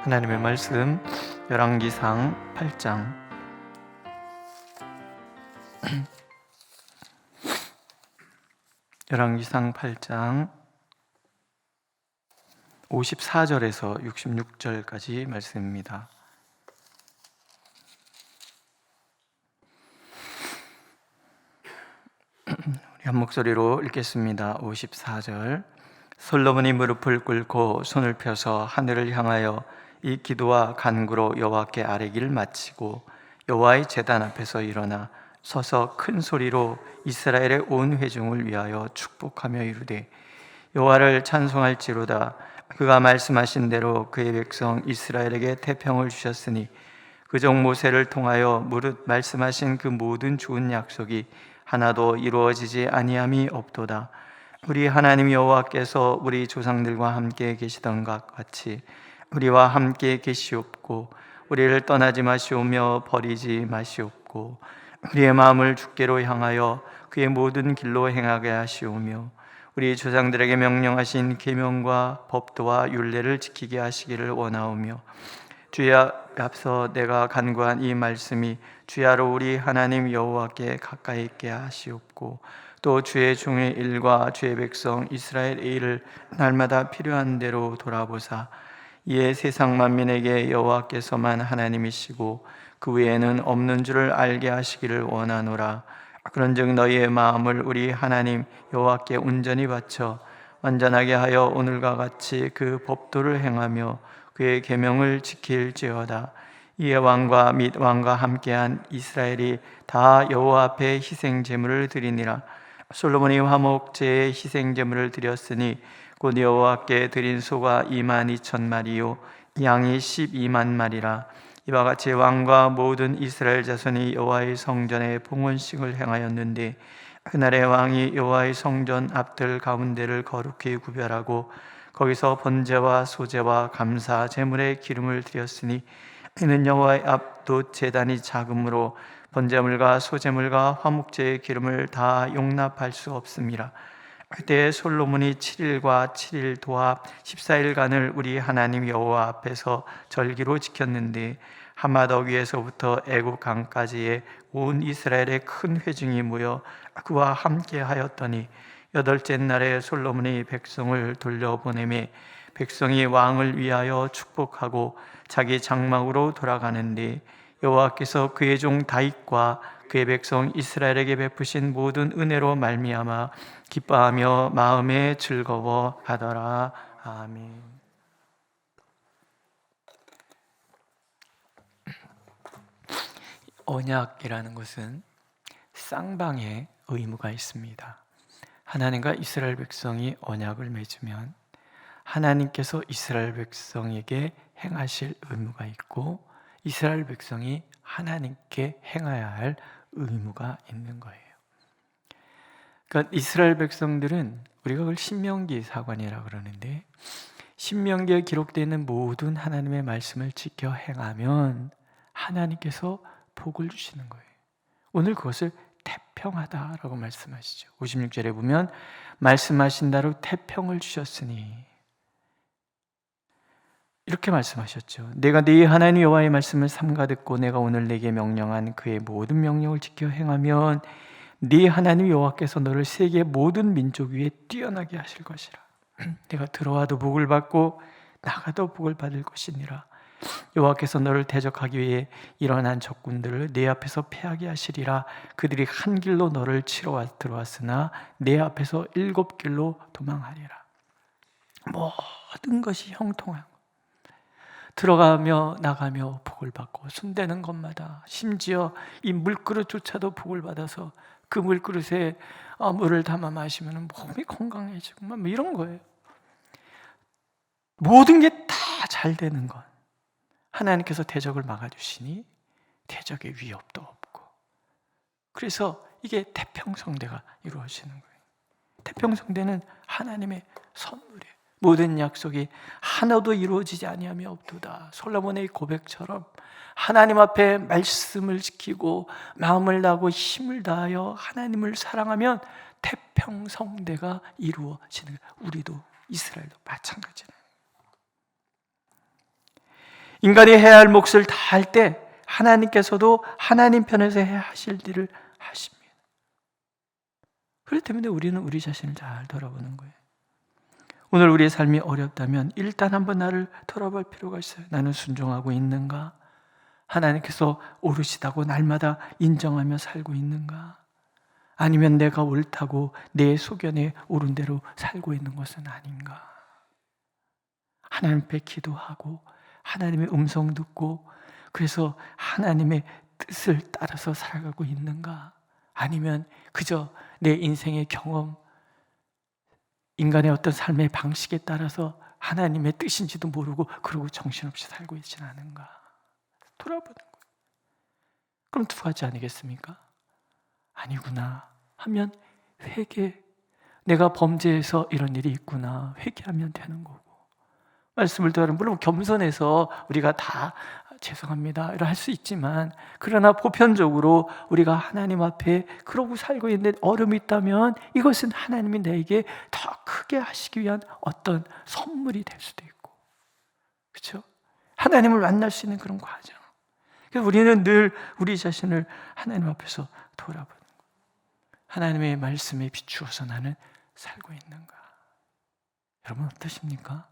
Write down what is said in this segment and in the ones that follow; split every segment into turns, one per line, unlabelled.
하나님의 말씀 열왕기상 8장 열왕기상 8장 54절에서 66절까지 말씀입니다. 우리 한 목소리로 읽겠습니다. 54절. 솔로몬이 무릎을 꿇고 손을 펴서 하늘을 향하여 이 기도와 간구로 여호와께 아뢰기를 마치고 여호와의 제단 앞에서 일어나 서서 큰 소리로 이스라엘의 온 회중을 위하여 축복하며 이르되, 여호와를 찬송할지로다. 그가 말씀하신 대로 그의 백성 이스라엘에게 태평을 주셨으니 그종 모세를 통하여 무릇 말씀하신 그 모든 좋은 약속이 하나도 이루어지지 아니함이 없도다. 우리 하나님 여호와께서 우리 조상들과 함께 계시던 것 같이 우리와 함께 계시옵고 우리를 떠나지 마시오며 버리지 마시옵고 우리의 마음을 주께로 향하여 그의 모든 길로 행하게 하시오며 우리 조상들에게 명령하신 계명과 법도와 율례를 지키게 하시기를 원하오며, 주야, 앞서 내가 간구한 이 말씀이 주야로 우리 하나님 여호와께 가까이 있게 하시옵고 또 주의 종의 일과 주의 백성 이스라엘의 일을 날마다 필요한 대로 돌아보사 이에 세상 만민에게 여호와께서만 하나님이시고 그 외에는 없는 줄을 알게 하시기를 원하노라. 그런즉 너희의 마음을 우리 하나님 여호와께 온전히 바쳐 완전하게 하여 오늘과 같이 그 법도를 행하며 그의 계명을 지킬지어다. 이에 왕과 및 왕과 함께한 이스라엘이 다 여호와 앞에 희생 제물을 드리니라. 솔로몬이 화목제에 희생 제물을 드렸으니 곧 여호와께 드린 소가 22,000마리요 양이 12만 마리라. 이와 같이 왕과 모든 이스라엘 자손이 여호와의 성전에 봉헌식을 행하였는데, 그날의 왕이 여호와의 성전 앞들 가운데를 거룩히 구별하고 거기서 번제와 소제와 감사 제물에 기름을 드렸으니, 이는 여호와의 앞도 제단이 작으므로 번제물과 소제물과 화목제의 기름을 다 용납할 수 없습니다. 그때 솔로몬이 7일과 7일 도합 14일간을 우리 하나님 여호와 앞에서 절기로 지켰는데, 하마더 위에서부터 애굽 강까지의 온 이스라엘의 큰 회중이 모여 그와 함께 하였더니, 여덟째 날에 솔로몬이 백성을 돌려보내매 백성이 왕을 위하여 축복하고 자기 장막으로 돌아가는데, 여호와께서 그의 종 다윗과 그의 백성 이스라엘에게 베푸신 모든 은혜로 말미암아 기뻐하며 마음에 즐거워하더라. 아멘. 언약이라는 것은 쌍방의 의무가 있습니다. 하나님과 이스라엘 백성이 언약을 맺으면 하나님께서 이스라엘 백성에게 행하실 의무가 있고, 이스라엘 백성이 하나님께 행해야 할 의무가 있는 거예요. 그러니까 이스라엘 백성들은, 우리가 그걸 신명기 사관이라고 그러는데, 신명기에 기록되어 있는 모든 하나님의 말씀을 지켜 행하면 하나님께서 복을 주시는 거예요. 오늘 그것을 태평하다라고 말씀하시죠. 56절에 보면 말씀하신 대로 태평을 주셨으니, 이렇게 말씀하셨죠. 내가 네 하나님 여호와의 말씀을 삼가 듣고 내가 오늘 내게 명령한 그의 모든 명령을 지켜 행하면 네 하나님 여호와께서 너를 세계 모든 민족 위에 뛰어나게 하실 것이라. 내가 들어와도 복을 받고 나가도 복을 받을 것이니라. 여호와께서 너를 대적하기 위해 일어난 적군들을 내 앞에서 패하게 하시리라. 그들이 한 길로 너를 치러 들어왔으나 내 앞에서 7길로 도망하리라. 모든 것이 형통한, 들어가며 나가며 복을 받고 손대는 것마다, 심지어 이 물그릇조차도 복을 받아서 그 물그릇에 물을 담아 마시면 몸이 건강해지고 뭐 이런 거예요. 모든 게 다 잘 되는 건 하나님께서 대적을 막아주시니 대적의 위협도 없고, 그래서 이게 태평성대가 이루어지는 거예요. 태평성대는 하나님의 선물이에요. 모든 약속이 하나도 이루어지지 아니함이 없도다. 솔로몬의 고백처럼 하나님 앞에 말씀을 지키고 마음을 다하고 힘을 다하여 하나님을 사랑하면 태평성대가 이루어지는 거예요. 우리도, 이스라엘도 마찬가지예요. 인간이 해야 할 몫을 다 할 때 하나님께서도 하나님 편에서 해야 하실 일을 하십니다. 그렇기 때문에 우리는 우리 자신을 잘 돌아보는 거예요. 오늘 우리의 삶이 어렵다면 일단 한번 나를 돌아볼 필요가 있어요. 나는 순종하고 있는가? 하나님께서 옳으시다고 날마다 인정하며 살고 있는가? 아니면 내가 옳다고 내 소견에 옳은 대로 살고 있는 것은 아닌가? 하나님 앞에 기도하고 하나님의 음성 듣고 그래서 하나님의 뜻을 따라서 살아가고 있는가? 아니면 그저 내 인생의 경험, 인간의 어떤 삶의 방식에 따라서 하나님의 뜻인지도 모르고 그러고 정신없이 살고 있지는 않은가? 돌아보는 거예요. 그럼 두 가지 아니겠습니까? 아니구나 하면 회개, 내가 범죄해서 이런 일이 있구나 회개하면 되는 거고, 말씀을 들으면 물론 겸손해서 우리가 다 죄송합니다 이라 할 수 있지만, 그러나 보편적으로 우리가 하나님 앞에 그러고 살고 있는데 어려움이 있다면 이것은 하나님이 내게 더 크게 하시기 위한 어떤 선물이 될 수도 있고, 그렇죠? 하나님을 만날 수 있는 그런 과정. 그래서 우리는 늘 우리 자신을 하나님 앞에서 돌아보는 거예요. 하나님의 말씀에 비추어서 나는 살고 있는가? 여러분 어떠십니까?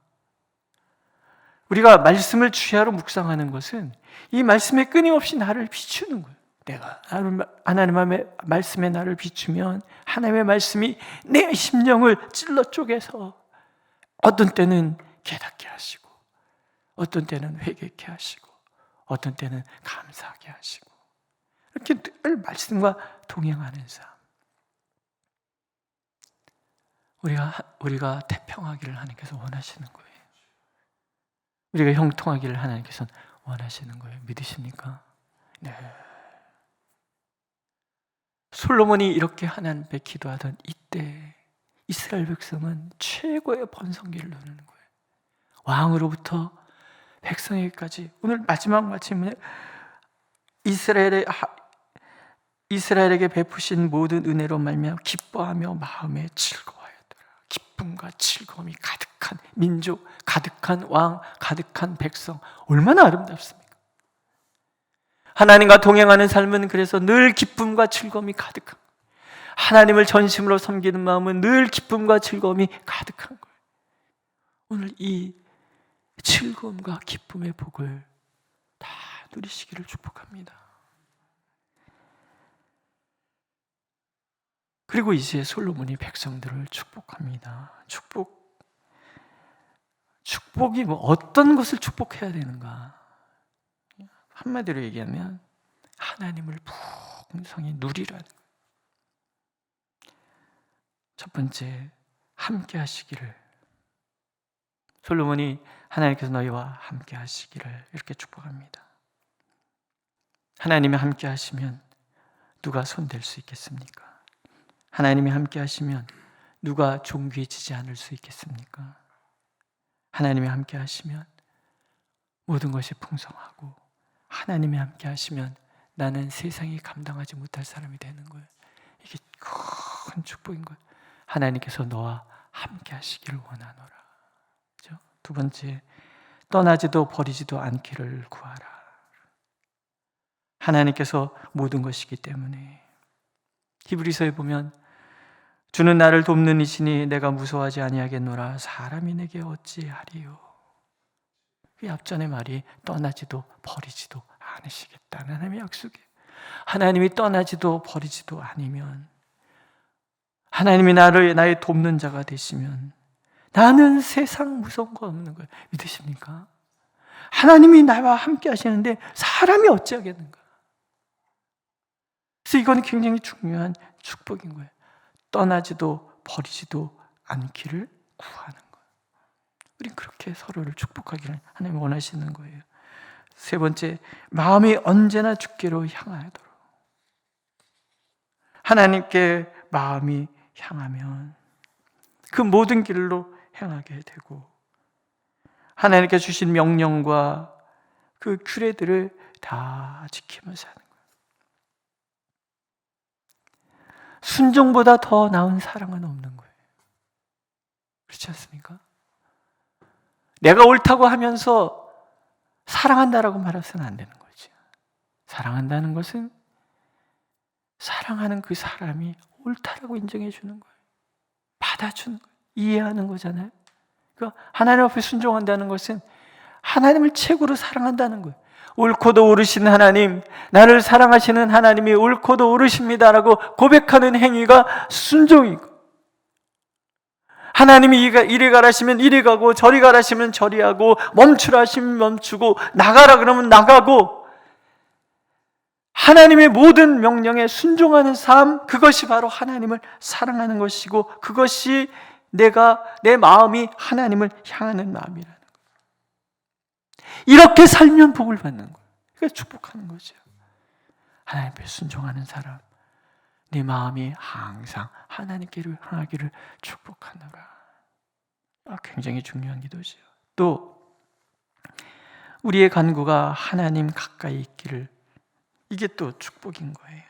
우리가 말씀을 주야로 묵상하는 것은 이 말씀에 끊임없이 나를 비추는 거예요. 내가 하나님의 말씀에 나를 비추면 하나님의 말씀이 내 심령을 찔러 쪼개서 어떤 때는 깨닫게 하시고, 어떤 때는 회개케 하시고, 어떤 때는 감사하게 하시고, 이렇게 늘 말씀과 동행하는 삶. 우리가 태평하기를 하나님께서 원하시는 거예요. 우리가 형통하기를 하나님께서는 원하시는 거예요. 믿으십니까? 네. 솔로몬이 이렇게 하나님 앞에 기도하던 이때 이스라엘 백성은 최고의 번성기를 누리는 거예요. 왕으로부터 백성에게까지. 오늘 마지막 마침에 이스라엘에게 베푸신 모든 은혜로 말미암아 기뻐하며 마음에 즐거워하였더라. 기쁨과 즐거움이 가득한 민족, 가득한 왕, 가득한 백성, 얼마나 아름답습니까? 하나님과 동행하는 삶은 그래서 늘 기쁨과 즐거움이 가득한 거예요. 하나님을 전심으로 섬기는 마음은 늘 기쁨과 즐거움이 가득한 거예요. 오늘 이 즐거움과 기쁨의 복을 다 누리시기를 축복합니다. 그리고 이제 솔로몬이 백성들을 축복합니다. 축복이 뭐 어떤 것을 축복해야 되는가? 한마디로 얘기하면 하나님을 풍성히 누리라는 거예요. 첫 번째, 함께 하시기를. 솔로몬이 하나님께서 너희와 함께 하시기를 이렇게 축복합니다. 하나님이 함께 하시면 누가 손댈 수 있겠습니까? 하나님이 함께 하시면 누가 존귀해지지 않을 수 있겠습니까? 하나님이 함께 하시면 모든 것이 풍성하고, 하나님이 함께 하시면 나는 세상이 감당하지 못할 사람이 되는 거예요. 이게 큰 축복인 거예요. 하나님께서 너와 함께 하시기를 원하노라. 그렇죠? 두 번째, 떠나지도 버리지도 않기를 구하라. 하나님께서 모든 것이기 때문에. 히브리서에 보면 주는 나를 돕는 이시니 내가 무서워하지 아니하겠노라. 사람이 내게 어찌하리요. 그 앞전의 말이 떠나지도 버리지도 않으시겠다는 하나님의 약속이에요. 하나님이 떠나지도 버리지도 않으면, 하나님이 나의 돕는 자가 되시면 나는 세상 무서운 거 없는 거예요. 믿으십니까? 하나님이 나와 함께 하시는데 사람이 어찌하겠는가? 그래서 이건 굉장히 중요한 축복인 거예요. 떠나지도 버리지도 않기를 구하는 거예요. 우린 그렇게 서로를 축복하기를 하나님이 원하시는 거예요. 세 번째, 마음이 언제나 주께로 향하도록. 하나님께 마음이 향하면 그 모든 길로 행하게 되고, 하나님께 주신 명령과 그 규례들을 다 지키면서 하는 거예요. 순종보다 더 나은 사랑은 없는 거예요. 그렇지 않습니까? 내가 옳다고 하면서 사랑한다라고 말해서는 안 되는 거죠. 사랑한다는 것은 사랑하는 그 사람이 옳다라고 인정해 주는 거예요. 받아주는 거예요. 이해하는 거잖아요. 그러니까 하나님 앞에 순종한다는 것은 하나님을 최고로 사랑한다는 거예요. 옳고도 옳으신 하나님, 나를 사랑하시는 하나님이 옳고도 옳으십니다라고 고백하는 행위가 순종이고, 하나님이 이리 가라시면 이리 가고 저리 가라시면 저리 하고 멈추라 하시면 멈추고 나가라 그러면 나가고, 하나님의 모든 명령에 순종하는 삶, 그것이 바로 하나님을 사랑하는 것이고, 그것이 내 마음이 하나님을 향하는 마음이라는 거예요. 이렇게 살면 복을 받는 거예요. 그러니까 축복하는 거죠. 하나님 앞에 순종하는 사람, 내 마음이 항상 하나님께로 향하기를 축복하노라. 굉장히 중요한 기도죠. 또 우리의 간구가 하나님 가까이 있기를, 이게 또 축복인 거예요.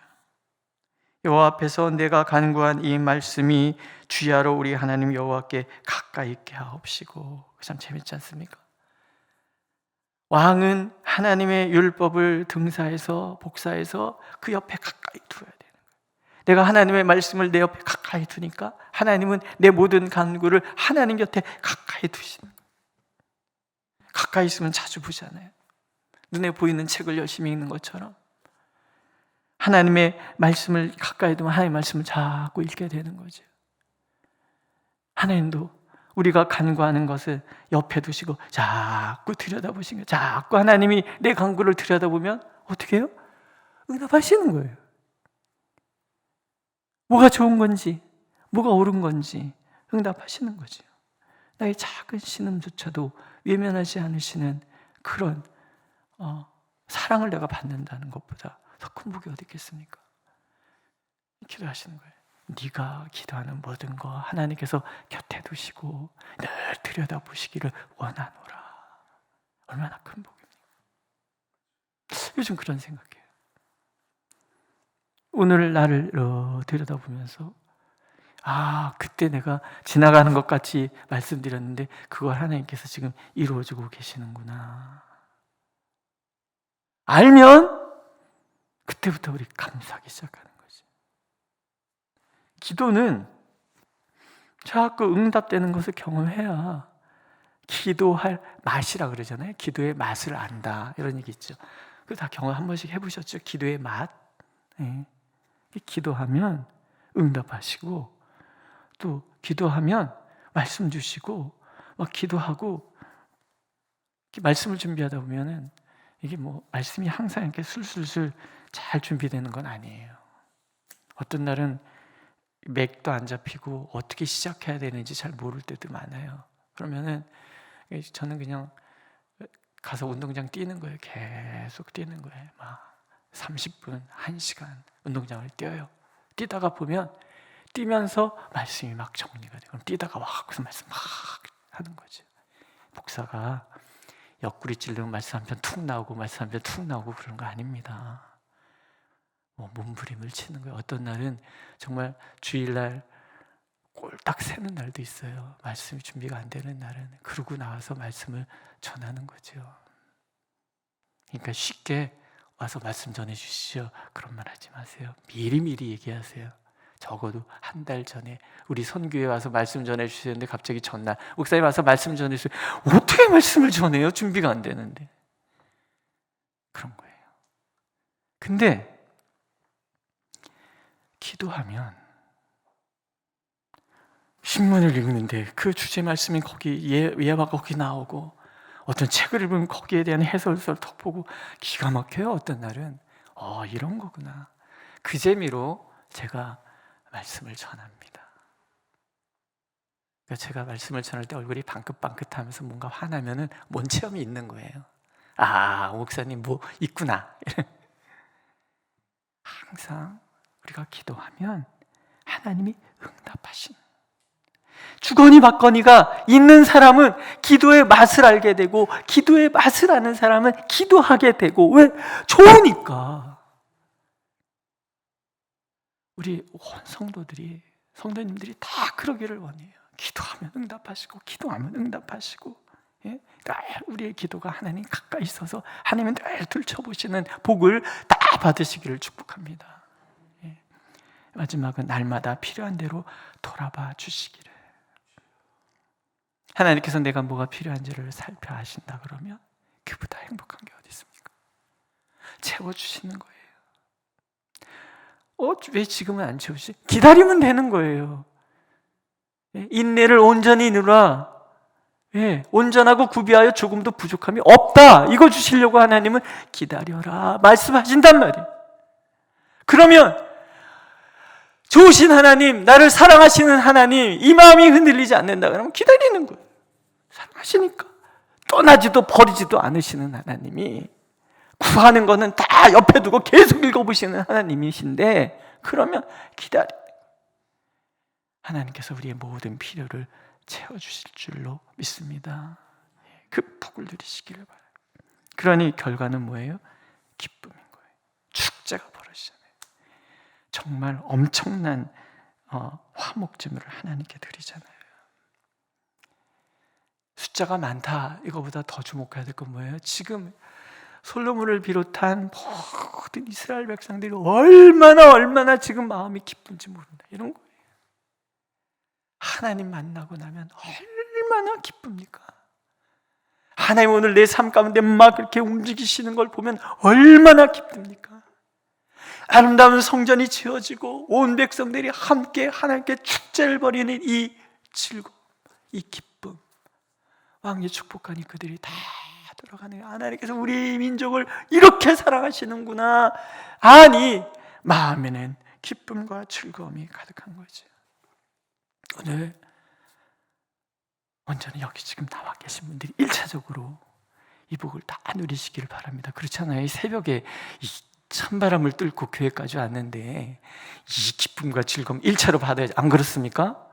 여호와 앞에서 내가 간구한 이 말씀이 주야로 우리 하나님 여호와께 가까이 있게 하옵시고. 참 재밌지 않습니까? 왕은 하나님의 율법을 등사해서 복사해서 그 옆에 가까이 두어야 되는 거예요. 내가 하나님의 말씀을 내 옆에 가까이 두니까 하나님은 내 모든 간구를 하나님 곁에 가까이 두시는 거예요. 가까이 있으면 자주 보잖아요. 눈에 보이는 책을 열심히 읽는 것처럼 하나님의 말씀을 가까이 두면 하나님의 말씀을 자꾸 읽게 되는 거죠. 하나님도 우리가 간구하는 것을 옆에 두시고 자꾸 들여다보시는 거예요. 자꾸 하나님이 내 간구를 들여다보면 어떻게 해요? 응답하시는 거예요. 뭐가 좋은 건지, 뭐가 옳은 건지 응답하시는 거죠. 나의 작은 신음조차도 외면하지 않으시는 그런 사랑을 내가 받는다는 것보다 더 큰 복이 어디 있겠습니까? 기도하시는 거예요. 네가 기도하는 모든 거 하나님께서 곁에 두시고 늘 들여다보시기를 원하노라. 얼마나 큰 복입니까? 요즘 그런 생각해요. 오늘 나를 들여다보면서 그때 내가 지나가는 것 같이 말씀드렸는데 그걸 하나님께서 지금 이루어주고 계시는구나. 알면 그때부터 우리 감사하기 시작하는 거지. 기도는 자꾸 응답되는 것을 경험해야 기도할 맛이라 그러잖아요. 기도의 맛을 안다, 이런 얘기 있죠. 그거 다 경험 한 번씩 해보셨죠? 기도의 맛. 네. 기도하면 응답하시고, 또 기도하면 말씀 주시고, 막 기도하고 말씀을 준비하다 보면은 이게 말씀이 항상 이렇게 술술술 잘 준비되는 건 아니에요. 어떤 날은 맥도 안 잡히고 어떻게 시작해야 되는지 잘 모를 때도 많아요. 그러면은 저는 그냥 가서 운동장 뛰는 거예요. 계속 뛰는 거예요. 막 30분, 1시간 운동장을 뛰어요. 뛰다가 보면 뛰면서 말씀이 막 정리가 돼요. 그럼 뛰다가 거기서 말씀 막 하는 거죠. 목사가 옆구리 찌르면 말씀 한 편 툭 나오고 말씀 한 편 툭 나오고 그런 거 아닙니다. 몸부림을 치는 거예요. 어떤 날은 정말 주일날 꼴딱 새는 날도 있어요. 말씀이 준비가 안 되는 날은. 그러고 나와서 말씀을 전하는 거죠. 그러니까 쉽게 와서 말씀 전해 주시죠, 그런 말 하지 마세요. 미리미리 얘기하세요. 적어도 한 달 전에 우리 선교회 와서 말씀 전해 주시는데 갑자기 전날 목사님 와서 말씀 전해 주세요. 어떻게 말씀을 전해요? 준비가 안 되는데. 그런 거예요. 근데 기도하면 신문을 읽는데 그 주제 말씀이 거기 예화가 거기 나오고, 어떤 책을 읽으면 거기에 대한 해설서를 톡 보고 기가 막혀요. 어떤 날은 이런 거구나. 그 재미로 제가 말씀을 전합니다. 그러니까 제가 말씀을 전할 때 얼굴이 방긋방긋하면서 뭔가 화나면은 뭔 체험이 있는 거예요. 목사님 뭐 있구나. 항상 우리가 기도하면 하나님이 응답하시는, 주거니 받거니가 있는 사람은 기도의 맛을 알게 되고, 기도의 맛을 아는 사람은 기도하게 되고. 왜? 좋으니까. 우리 온 성도님들이 다 그러기를 원해요. 기도하면 응답하시고, 기도하면 응답하시고.
늘 우리의 기도가 하나님 가까이 있어서 하나님은 늘 들춰보시는 복을 다 받으시기를 축복합니다. 마지막은 날마다 필요한 대로 돌아봐 주시기를. 하나님께서 내가 뭐가 필요한지를 살펴하신다 그러면 그보다 행복한 게 어디 있습니까? 채워주시는 거예요. 왜 지금은 안 채우시? 기다리면 되는 거예요. 인내를 온전히 누라. 온전하고 구비하여 조금도 부족함이 없다. 이거 주시려고 하나님은 기다려라 말씀하신단 말이에요. 그러면 좋으신 하나님, 나를 사랑하시는 하나님, 이 마음이 흔들리지 않는다 그러면 기다리는 거예요. 사랑하시니까. 떠나지도 버리지도 않으시는 하나님이 구하는 거는 다 옆에 두고 계속 읽어보시는 하나님이신데, 그러면 기다려. 하나님께서 우리의 모든 필요를 채워주실 줄로 믿습니다. 그 복을 누리시기를 바라요. 그러니 결과는 뭐예요? 기쁨인 거예요. 축제가 벌어지잖아요. 정말 엄청난 화목제물을 하나님께 드리잖아요. 숫자가 많다 이거보다 더 주목해야 될 건 뭐예요? 지금 솔로몬을 비롯한 모든 이스라엘 백성들이 얼마나 지금 마음이 기쁜지 모른다 이런 거예요. 하나님 만나고 나면 얼마나 기쁩니까? 하나님 오늘 내 삶 가운데 막 그렇게 움직이시는 걸 보면 얼마나 기쁩니까? 아름다운 성전이 지어지고 온 백성들이 함께 하나님께 축제를 벌이는 이 즐거움, 이 기쁨, 왕의 축복하니 그들이 다 돌아가네요. 하나님께서 우리 민족을 이렇게 사랑하시는구나. 아니 마음에는 기쁨과 즐거움이 가득한 거죠. 오늘 온전히 여기 지금 나와 계신 분들이 1차적으로 이 복을 다 누리시기를 바랍니다. 그렇잖아요. 이 새벽에 이 찬바람을 뚫고 교회까지 왔는데 이 기쁨과 즐거움 1차로 받아야지. 안 그렇습니까?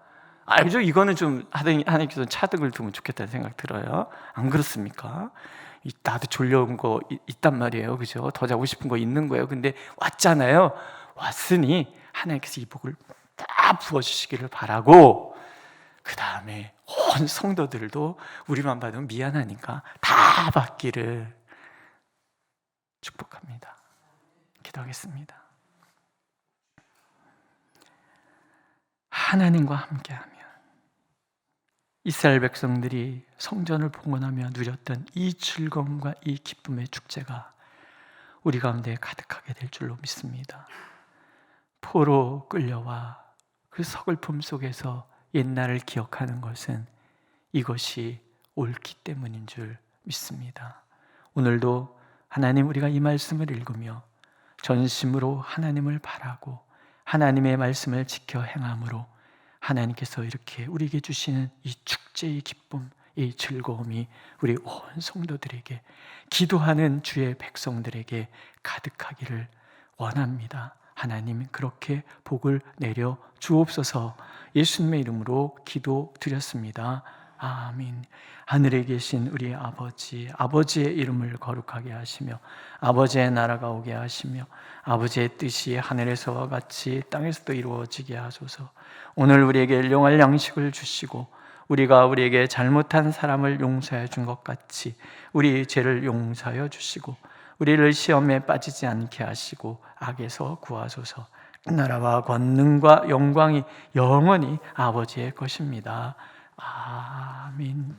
알죠? 이거는 좀 하나님께서 차득을 두면 좋겠다는 생각 들어요. 안 그렇습니까? 나도 졸려온 거 있단 말이에요. 그죠? 더 자고 싶은 거 있는 거예요. 근데 왔잖아요. 왔으니 하나님께서 이 복을 다 부어주시기를 바라고, 그 다음에 온 성도들도 우리만 받으면 미안하니까 다 받기를 축복합니다. 기도하겠습니다. 하나님과 함께하면 이스라엘 백성들이 성전을 봉헌하며 누렸던 이 즐거움과 이 기쁨의 축제가 우리 가운데 가득하게 될 줄로 믿습니다. 포로 끌려와 그 서글픔 속에서 옛날을 기억하는 것은 이것이 옳기 때문인 줄 믿습니다. 오늘도 하나님, 우리가 이 말씀을 읽으며 전심으로 하나님을 바라고 하나님의 말씀을 지켜 행함으로 하나님께서 이렇게 우리에게 주시는 이 축제의 기쁨, 이 즐거움이 우리 온 성도들에게, 기도하는 주의 백성들에게 가득하기를 원합니다. 하나님 그렇게 복을 내려 주옵소서. 예수님의 이름으로 기도드렸습니다. 아멘. 하늘에 계신 우리 아버지, 아버지의 이름을 거룩하게 하시며 아버지의 나라가 오게 하시며 아버지의 뜻이 하늘에서와 같이 땅에서도 이루어지게 하소서. 오늘 우리에게 일용할 양식을 주시고 우리가 우리에게 잘못한 사람을 용서해 준 것 같이 우리 죄를 용서하여 주시고 우리를 시험에 빠지지 않게 하시고 악에서 구하소서. 나라와 권능과 영광이 영원히 아버지의 것입니다. 아멘.